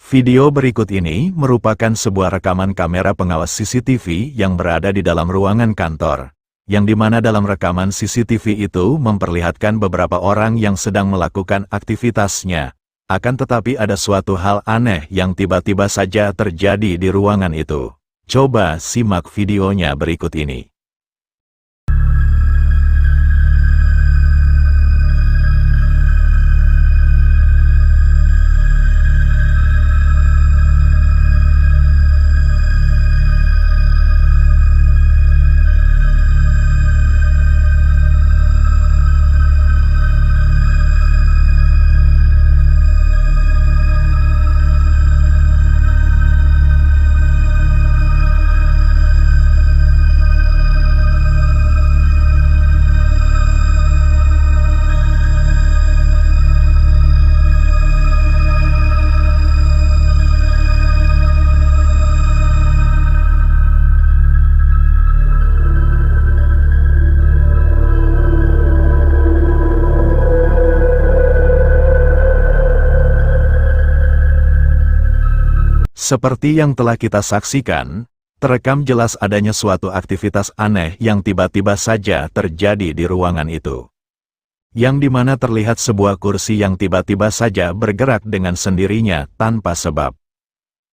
Video berikut ini merupakan sebuah rekaman kamera pengawas CCTV yang berada di dalam ruangan kantor, yang dimana dalam rekaman CCTV itu memperlihatkan beberapa orang yang sedang melakukan aktivitasnya. Akan tetapi ada suatu hal aneh yang tiba-tiba saja terjadi di ruangan itu. Coba simak videonya berikut ini. Seperti yang telah kita saksikan, terekam jelas adanya suatu aktivitas aneh yang tiba-tiba saja terjadi di ruangan itu. Yang dimana terlihat sebuah kursi yang tiba-tiba saja bergerak dengan sendirinya tanpa sebab.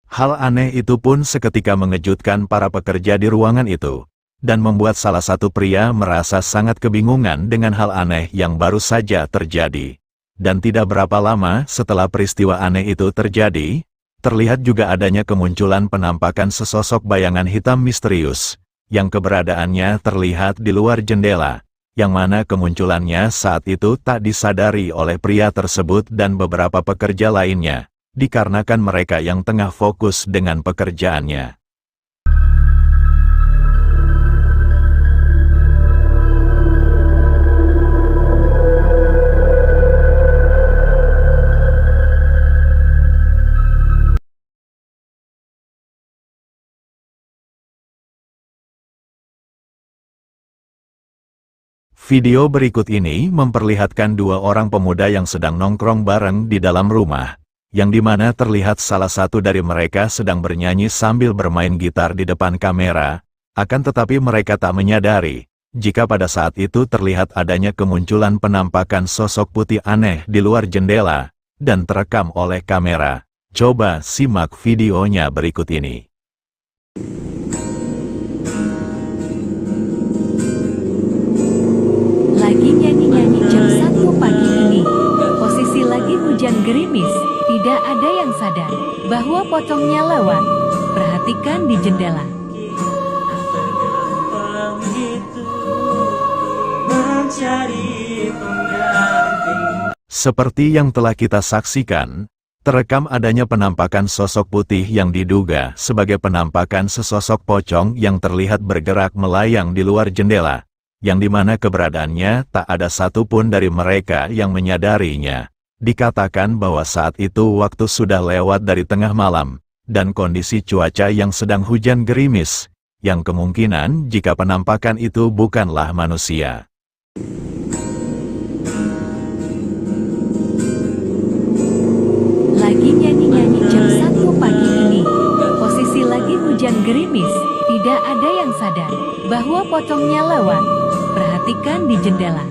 Hal aneh itu pun seketika mengejutkan para pekerja di ruangan itu, dan membuat salah satu pria merasa sangat kebingungan dengan hal aneh yang baru saja terjadi. Dan tidak berapa lama setelah peristiwa aneh itu terjadi, terlihat juga adanya kemunculan penampakan sesosok bayangan hitam misterius, yang keberadaannya terlihat di luar jendela, yang mana kemunculannya saat itu tak disadari oleh pria tersebut dan beberapa pekerja lainnya, dikarenakan mereka yang tengah fokus dengan pekerjaannya. Video berikut ini memperlihatkan dua orang pemuda yang sedang nongkrong bareng di dalam rumah, yang dimana terlihat salah satu dari mereka sedang bernyanyi sambil bermain gitar di depan kamera, akan tetapi mereka tak menyadari, jika pada saat itu terlihat adanya kemunculan penampakan sosok putih aneh di luar jendela, dan terekam oleh kamera. Coba simak videonya berikut ini. Lagi nyanyi-nyanyi jam 1 pagi ini, posisi lagi hujan gerimis, tidak ada yang sadar bahwa pocongnya lewat. Perhatikan di jendela. Seperti yang telah kita saksikan, terekam adanya penampakan sosok putih yang diduga sebagai penampakan sesosok pocong yang terlihat bergerak melayang di luar jendela, yang dimana keberadaannya tak ada satupun dari mereka yang menyadarinya. Dikatakan bahwa saat itu waktu sudah lewat dari tengah malam, dan kondisi cuaca yang sedang hujan gerimis, yang kemungkinan jika penampakan itu bukanlah manusia. Lagi nyanyi-nyanyi jam 1 pagi ini, posisi lagi hujan gerimis, tidak ada yang sadar bahwa pocongnya lewat. Perhatikan di jendela.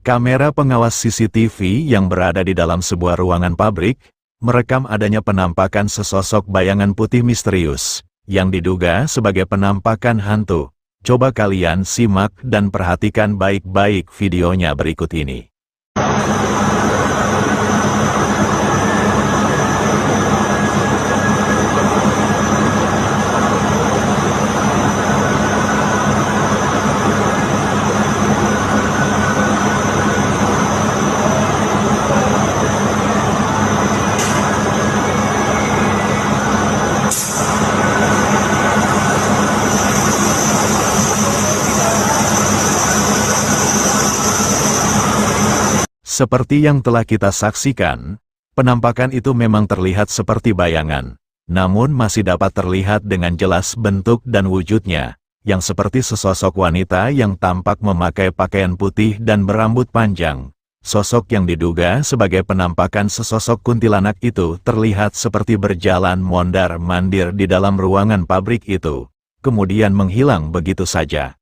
Kamera pengawas CCTV yang berada di dalam sebuah ruangan pabrik, merekam adanya penampakan sesosok bayangan putih misterius, yang diduga sebagai penampakan hantu. Coba kalian simak dan perhatikan baik-baik videonya berikut ini. Seperti yang telah kita saksikan, Penampakan itu memang terlihat seperti bayangan, namun masih dapat terlihat dengan jelas bentuk dan wujudnya, yang seperti sesosok wanita yang tampak memakai pakaian putih dan berambut panjang. Sosok yang diduga sebagai penampakan sesosok kuntilanak itu terlihat seperti berjalan mondar-mandir di dalam ruangan pabrik itu, kemudian menghilang begitu saja.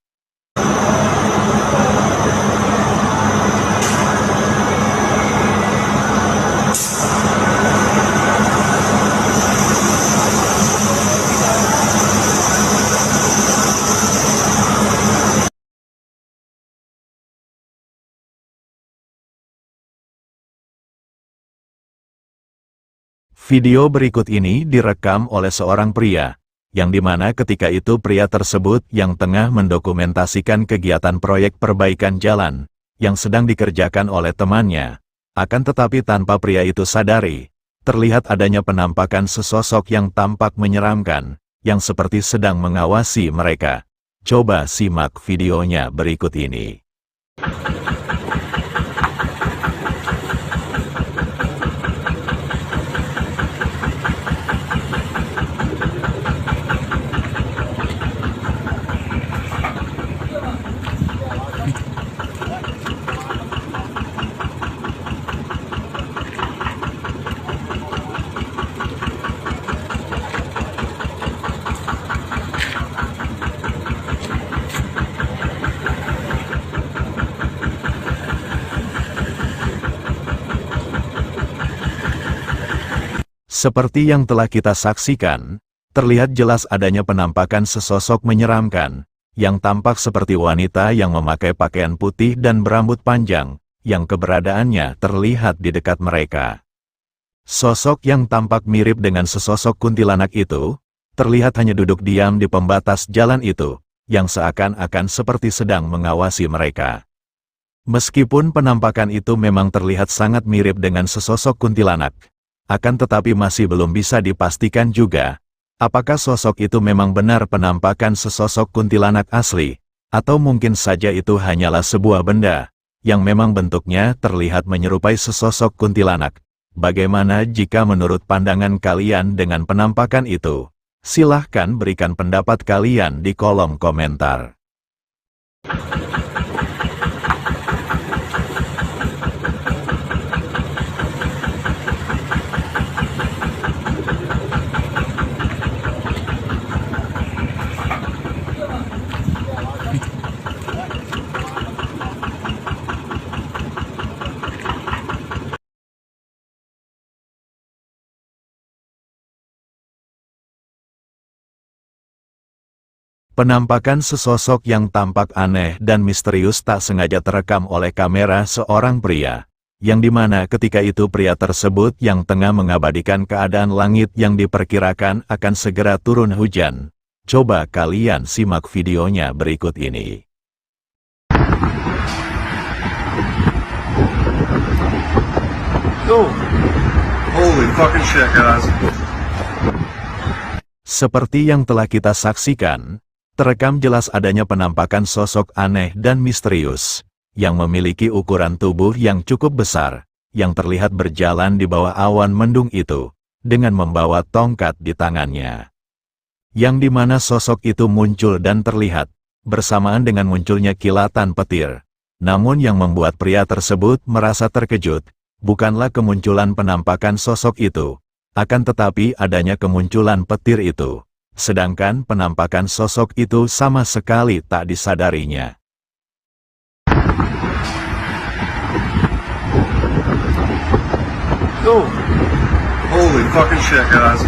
Video berikut ini direkam oleh seorang pria, yang dimana ketika itu pria tersebut yang tengah mendokumentasikan kegiatan proyek perbaikan jalan, yang sedang dikerjakan oleh temannya. Akan tetapi tanpa pria itu sadari, terlihat adanya penampakan sesosok yang tampak menyeramkan, yang seperti sedang mengawasi mereka. Coba simak videonya berikut ini. Seperti yang telah kita saksikan, terlihat jelas adanya penampakan sesosok menyeramkan, yang tampak seperti wanita yang memakai pakaian putih dan berambut panjang, yang keberadaannya terlihat di dekat mereka. Sosok yang tampak mirip dengan sesosok kuntilanak itu, terlihat hanya duduk diam di pembatas jalan itu, yang seakan-akan seperti sedang mengawasi mereka. Meskipun penampakan itu memang terlihat sangat mirip dengan sesosok kuntilanak, akan tetapi masih belum bisa dipastikan juga, apakah sosok itu memang benar penampakan sesosok kuntilanak asli, atau mungkin saja itu hanyalah sebuah benda, yang memang bentuknya terlihat menyerupai sesosok kuntilanak. Bagaimana jika menurut pandangan kalian dengan penampakan itu? Silahkan berikan pendapat kalian di kolom komentar. Penampakan sesosok yang tampak aneh dan misterius tak sengaja terekam oleh kamera seorang pria, yang dimana ketika itu pria tersebut yang tengah mengabadikan keadaan langit yang diperkirakan akan segera turun hujan. Coba kalian simak videonya berikut ini. Oh, holy fucking shit, guys. Seperti yang telah kita saksikan, terekam jelas adanya penampakan sosok aneh dan misterius, yang memiliki ukuran tubuh yang cukup besar, yang terlihat berjalan di bawah awan mendung itu, dengan membawa tongkat di tangannya. Yang dimana sosok itu muncul dan terlihat, bersamaan dengan munculnya kilatan petir. Namun yang membuat pria tersebut merasa terkejut, bukanlah kemunculan penampakan sosok itu, akan tetapi adanya kemunculan petir itu. Sedangkan penampakan sosok itu sama sekali tak disadarinya. Oh, holy fucking shit, guys.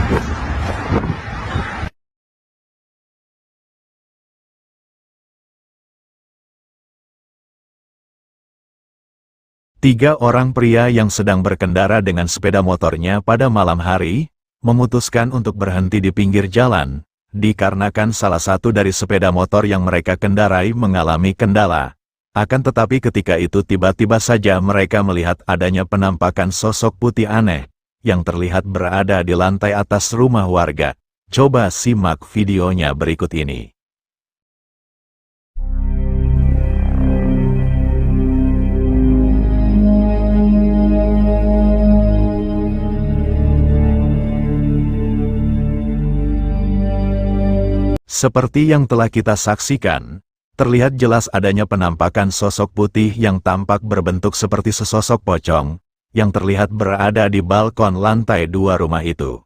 Tiga orang pria yang sedang berkendara dengan sepeda motornya pada malam hari, memutuskan untuk berhenti di pinggir jalan, dikarenakan salah satu dari sepeda motor yang mereka kendarai mengalami kendala. Akan tetapi ketika itu tiba-tiba saja mereka melihat adanya penampakan sosok putih aneh, yang terlihat berada di lantai atas rumah warga. Coba simak videonya berikut ini. Seperti yang telah kita saksikan, terlihat jelas adanya penampakan sosok putih yang tampak berbentuk seperti sesosok pocong, yang terlihat berada di balkon lantai 2 rumah itu.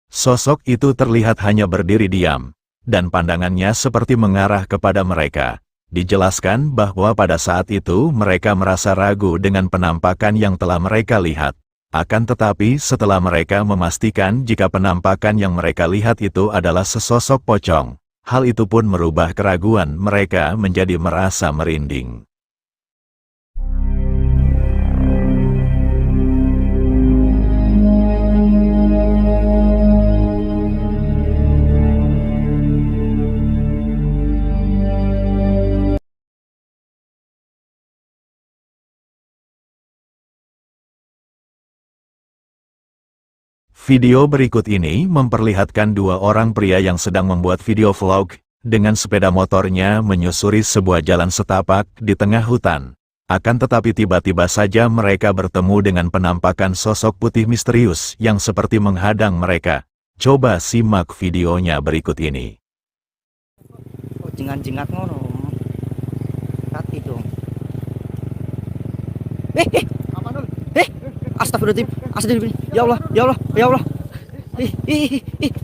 Sosok itu terlihat hanya berdiri diam, dan pandangannya seperti mengarah kepada mereka. Dijelaskan bahwa pada saat itu mereka merasa ragu dengan penampakan yang telah mereka lihat. Akan tetapi setelah mereka memastikan jika penampakan yang mereka lihat itu adalah sesosok pocong, hal itu pun merubah keraguan mereka menjadi merasa merinding. Video berikut ini memperlihatkan dua orang pria yang sedang membuat video vlog dengan sepeda motornya menyusuri sebuah jalan setapak di tengah hutan. Akan tetapi tiba-tiba saja mereka bertemu dengan penampakan sosok putih misterius yang seperti menghadang mereka. Coba simak videonya berikut ini. Oh, jengat-jengat ngono. Hati dong. Apa dul? Astagfirullahaladzim. Astagfirullahaladzim. Ya Allah, ya Allah, ya Allah.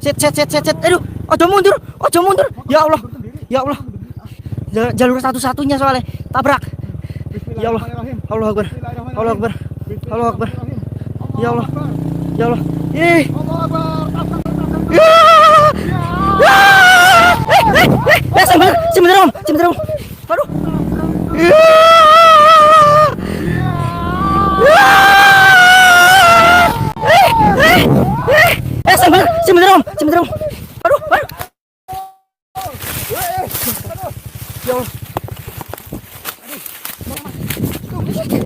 Set. Aduh, ojo mundur. Ya Allah, ya Allah. Jalur satu-satunya soalnya tabrak. Ya Allah, Allah Akbar, Allah Akbar, Allah Akbar. Ya Allah, ya Allah. Sebentar om. Aduh. Sebentar om. Aduh. Ya Allah.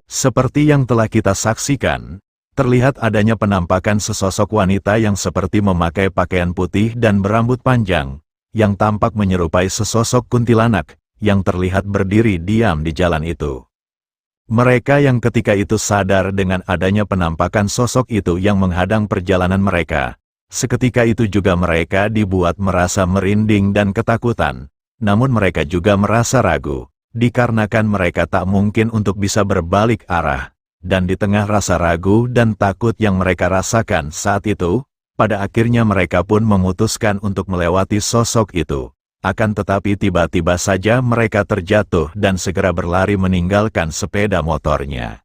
Seperti yang telah kita saksikan, terlihat adanya penampakan sesosok wanita yang seperti memakai pakaian putih dan berambut panjang, yang tampak menyerupai sesosok kuntilanak, yang terlihat berdiri diam di jalan itu. Mereka yang ketika itu sadar dengan adanya penampakan sosok itu yang menghadang perjalanan mereka, seketika itu juga mereka dibuat merasa merinding dan ketakutan, namun mereka juga merasa ragu, dikarenakan mereka tak mungkin untuk bisa berbalik arah, dan di tengah rasa ragu dan takut yang mereka rasakan saat itu, pada akhirnya mereka pun memutuskan untuk melewati sosok itu. Akan tetapi tiba-tiba saja mereka terjatuh dan segera berlari meninggalkan sepeda motornya.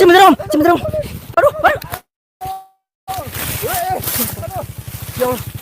Sebentar om. Aduh. Ya Allah.